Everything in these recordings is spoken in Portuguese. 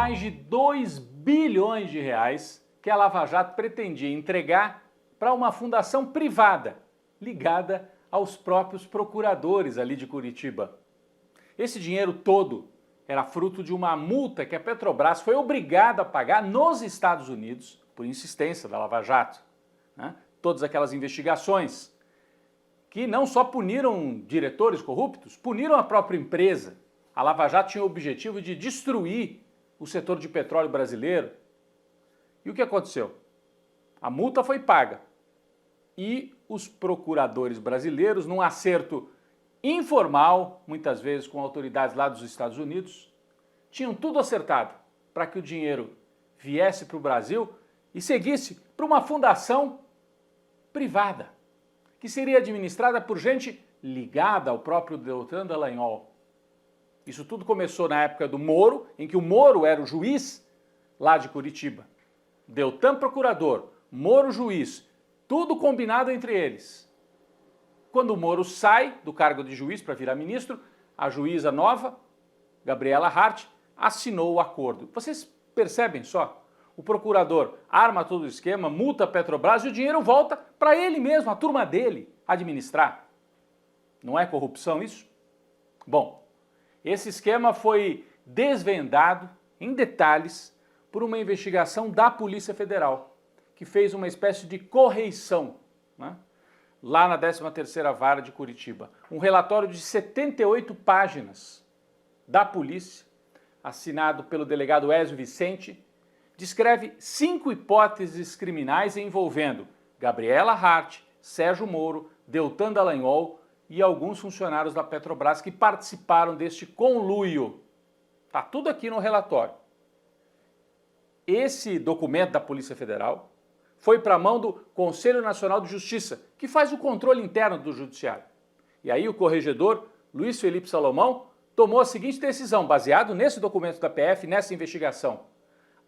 mais de 2 bilhões de reais que a Lava Jato pretendia entregar para uma fundação privada ligada aos próprios procuradores ali de Curitiba. Esse dinheiro todo era fruto de uma multa que a Petrobras foi obrigada a pagar nos Estados Unidos por insistência da Lava Jato, né? Todas aquelas investigações que não só puniram diretores corruptos, puniram a própria empresa. A Lava Jato tinha o objetivo de destruir o setor de petróleo brasileiro. E o que aconteceu? A multa foi paga. E os procuradores brasileiros, num acerto informal, muitas vezes com autoridades lá dos Estados Unidos, tinham tudo acertado para que o dinheiro viesse para o Brasil e seguisse para uma fundação privada, que seria administrada por gente ligada ao próprio Deltan Dallagnol. Isso tudo começou na época do Moro, em que o Moro era o juiz lá de Curitiba. Deltan procurador, Moro juiz, tudo combinado entre eles. Quando o Moro sai do cargo de juiz para virar ministro, a juíza nova, Gabriela Hart, assinou o acordo. Vocês percebem só? O procurador arma todo o esquema, multa a Petrobras e o dinheiro volta para ele mesmo, a turma dele, administrar. Não é corrupção isso? Bom, esse esquema foi desvendado em detalhes por uma investigação da Polícia Federal, que fez uma espécie de correição, né, lá na 13ª Vara de Curitiba. Um relatório de 78 páginas da polícia, assinado pelo delegado Ézio Vicente, descreve 5 hipóteses criminais envolvendo Gabriela Hart, Sérgio Moro, Deltan Dallagnol e alguns funcionários da Petrobras que participaram deste conluio. Está tudo aqui no relatório. Esse documento da Polícia Federal foi para a mão do Conselho Nacional de Justiça, que faz o controle interno do Judiciário. E aí o corregedor Luiz Felipe Salomão tomou a seguinte decisão, baseado nesse documento da PF, nessa investigação: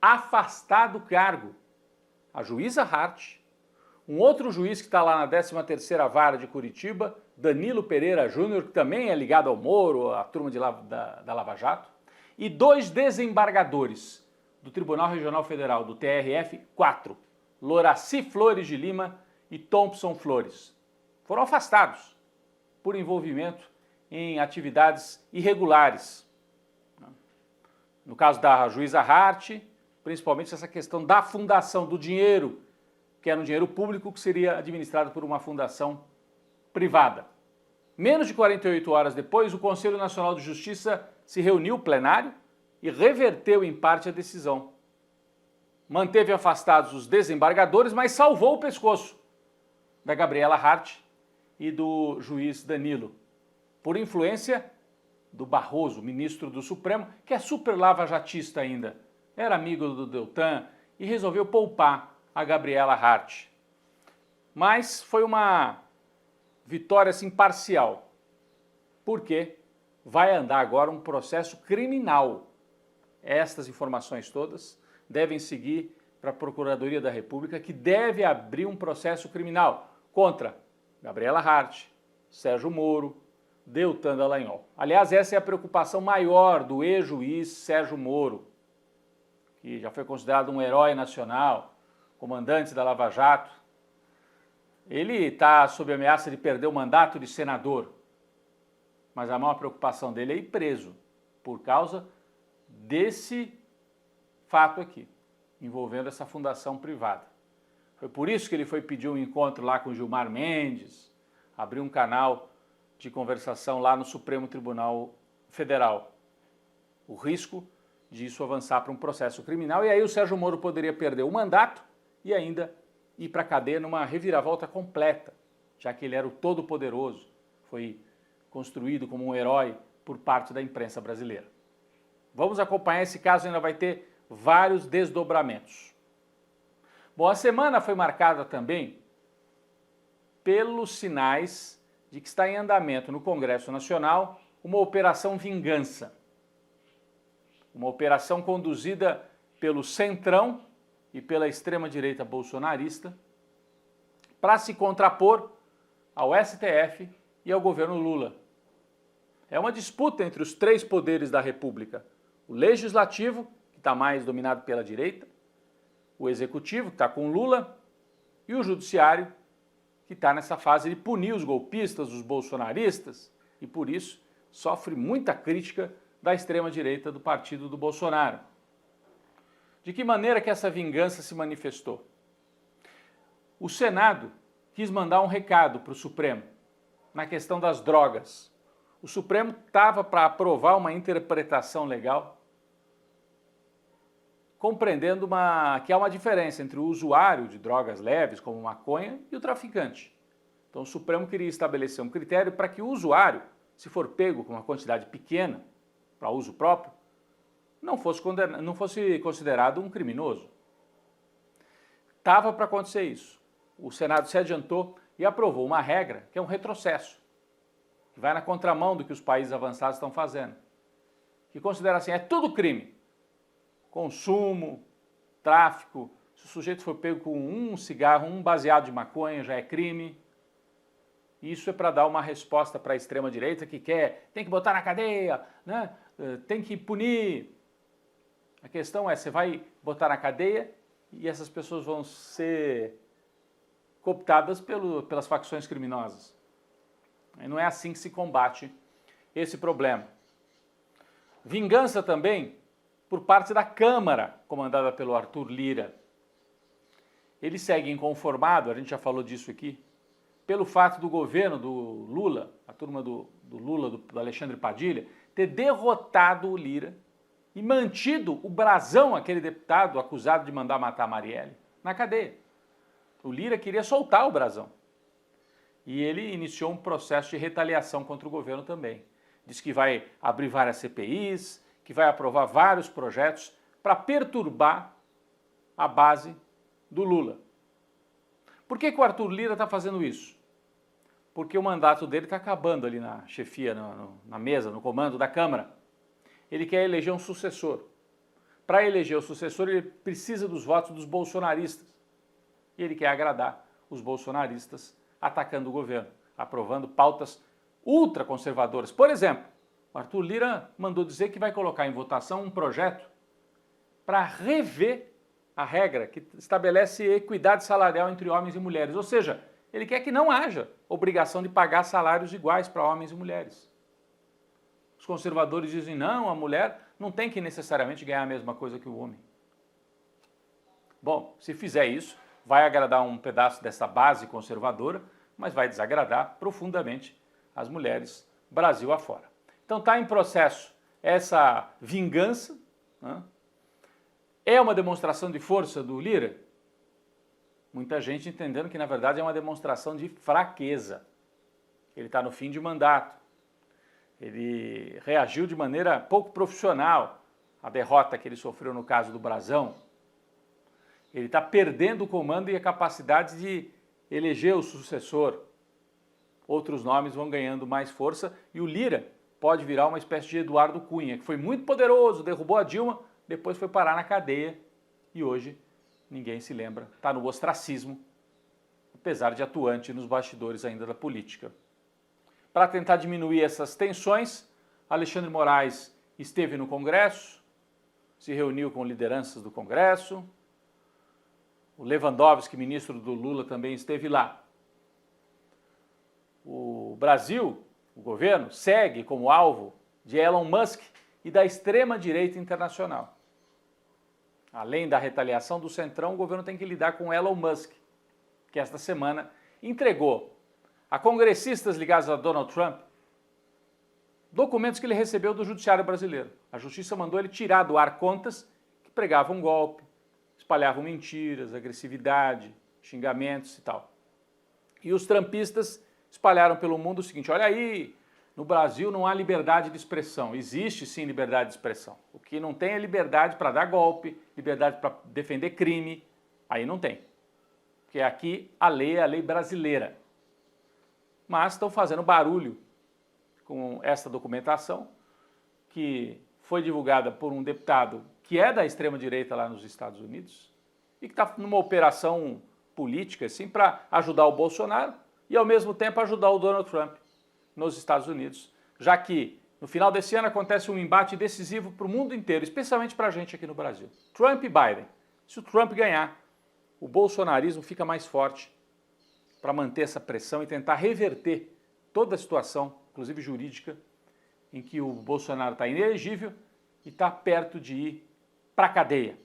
afastar do cargo a juíza Hart, um outro juiz que está lá na 13ª Vara de Curitiba, Danilo Pereira Júnior, que também é ligado ao Moro, à turma da Lava Jato, e 2 desembargadores do Tribunal Regional Federal, do TRF-4, Loraci Flores de Lima e Thompson Flores. Foram afastados por envolvimento em atividades irregulares. No caso da juíza Hart, principalmente essa questão da fundação do dinheiro, que era um dinheiro público que seria administrado por uma fundação privada. Menos de 48 horas depois, o Conselho Nacional de Justiça se reuniu plenário e reverteu em parte a decisão. Manteve afastados os desembargadores, mas salvou o pescoço da Gabriela Hart e do juiz Danilo, por influência do Barroso, ministro do Supremo, que é super lavajatista ainda, era amigo do Deltan e resolveu poupar a Gabriela Hart. Mas foi uma vitória assim parcial, porque vai andar agora um processo criminal. Estas informações todas devem seguir para a Procuradoria da República, que deve abrir um processo criminal contra Gabriela Hart, Sérgio Moro, Deltan Dallagnol. Aliás, essa é a preocupação maior do ex-juiz Sérgio Moro, que já foi considerado um herói nacional, comandante da Lava Jato. Ele está sob ameaça de perder o mandato de senador, mas a maior preocupação dele é ir preso por causa desse fato aqui, envolvendo essa fundação privada. Foi por isso que ele foi pedir um encontro lá com Gilmar Mendes, abriu um canal de conversação lá no Supremo Tribunal Federal. O risco disso avançar para um processo criminal, e aí o Sérgio Moro poderia perder o mandato e ainda ir para a cadeia numa reviravolta completa, já que ele era o todo-poderoso, foi construído como um herói por parte da imprensa brasileira. Vamos acompanhar esse caso, ainda vai ter vários desdobramentos. Bom, a semana foi marcada também pelos sinais de que está em andamento no Congresso Nacional uma operação vingança. Uma operação conduzida pelo Centrão e pela extrema-direita bolsonarista para se contrapor ao STF e ao governo Lula. É uma disputa entre os 3 poderes da República: o Legislativo, que está mais dominado pela direita, o executivo, que está com Lula, e o judiciário, que está nessa fase de punir os golpistas, os bolsonaristas, e por isso sofre muita crítica da extrema-direita do partido do Bolsonaro. De que maneira que essa vingança se manifestou? O Senado quis mandar um recado para o Supremo na questão das drogas. O Supremo estava para aprovar uma interpretação legal compreendendo que há uma diferença entre o usuário de drogas leves, como maconha, e o traficante. Então o Supremo queria estabelecer um critério para que o usuário, se for pego com uma quantidade pequena para uso próprio, não fosse considerado um criminoso. Estava para acontecer isso. O Senado se adiantou e aprovou uma regra que é um retrocesso, que vai na contramão do que os países avançados estão fazendo, que considera assim, é tudo crime. Consumo, tráfico, se o sujeito for pego com um cigarro, um baseado de maconha, já é crime. Isso é para dar uma resposta para a extrema-direita que tem que botar na cadeia, né? Tem que punir. A questão é, você vai botar na cadeia e essas pessoas vão ser cooptadas pelas facções criminosas. E não é assim que se combate esse problema. Vingança também por parte da Câmara, comandada pelo Arthur Lira. Ele segue inconformado, a gente já falou disso aqui, pelo fato do governo do Lula, a turma do Lula, do Alexandre Padilha, ter derrotado o Lira e mantido o Brazão, aquele deputado acusado de mandar matar a Marielle, na cadeia. O Lira queria soltar o Brazão. E ele iniciou um processo de retaliação contra o governo também. Diz que vai abrir várias CPIs, que vai aprovar vários projetos para perturbar a base do Lula. Por que o Arthur Lira está fazendo isso? Porque o mandato dele está acabando ali na chefia, na mesa, no comando da Câmara. Ele quer eleger um sucessor. Para eleger o sucessor, ele precisa dos votos dos bolsonaristas. E ele quer agradar os bolsonaristas atacando o governo, aprovando pautas ultraconservadoras. Por exemplo, o Arthur Lira mandou dizer que vai colocar em votação um projeto para rever a regra que estabelece equidade salarial entre homens e mulheres. Ou seja, ele quer que não haja obrigação de pagar salários iguais para homens e mulheres. Os conservadores dizem, não, a mulher não tem que necessariamente ganhar a mesma coisa que o homem. Bom, se fizer isso, vai agradar um pedaço dessa base conservadora, mas vai desagradar profundamente as mulheres Brasil afora. Então está em processo essa vingança, né? É uma demonstração de força do Lira? Muita gente entendendo que na verdade é uma demonstração de fraqueza. Ele está no fim de mandato. Ele reagiu de maneira pouco profissional à derrota que ele sofreu no caso do Brazão. Ele está perdendo o comando e a capacidade de eleger o sucessor. Outros nomes vão ganhando mais força e o Lira pode virar uma espécie de Eduardo Cunha, que foi muito poderoso, derrubou a Dilma, depois foi parar na cadeia e hoje ninguém se lembra, está no ostracismo, apesar de atuante nos bastidores ainda da política. Para tentar diminuir essas tensões, Alexandre Moraes esteve no Congresso, se reuniu com lideranças do Congresso, o Lewandowski, ministro do Lula, também esteve lá. O Brasil, o governo, segue como alvo de Elon Musk e da extrema-direita internacional. Além da retaliação do Centrão, o governo tem que lidar com Elon Musk, que esta semana entregou a congressistas ligados a Donald Trump documentos que ele recebeu do judiciário brasileiro. A justiça mandou ele tirar do ar contas que pregavam golpe, espalhavam mentiras, agressividade, xingamentos e tal. E os trumpistas espalharam pelo mundo o seguinte, olha aí, no Brasil não há liberdade de expressão. Existe sim liberdade de expressão. O que não tem é liberdade para dar golpe, liberdade para defender crime, aí não tem. Porque aqui a lei é a lei brasileira. Mas estão fazendo barulho com essa documentação que foi divulgada por um deputado que é da extrema-direita lá nos Estados Unidos e que está numa operação política assim, para ajudar o Bolsonaro e ao mesmo tempo ajudar o Donald Trump nos Estados Unidos, já que No final desse ano acontece um embate decisivo para o mundo inteiro, especialmente para a gente aqui no Brasil. Trump e Biden. Se o Trump ganhar, o bolsonarismo fica mais forte para manter essa pressão e tentar reverter toda a situação, inclusive jurídica, em que o Bolsonaro está inelegível e está perto de ir para a cadeia.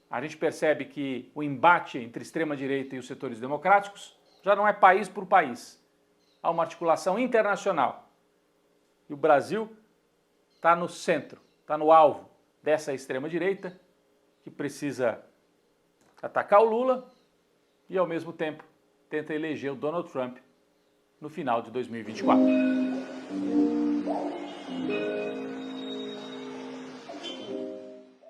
A gente percebe que o embate entre extrema-direita e os setores democráticos já não é país por país. Há uma articulação internacional. E o Brasil está no centro, está no alvo dessa extrema-direita, que precisa atacar o Lula e, ao mesmo tempo, tenta eleger o Donald Trump no final de 2024.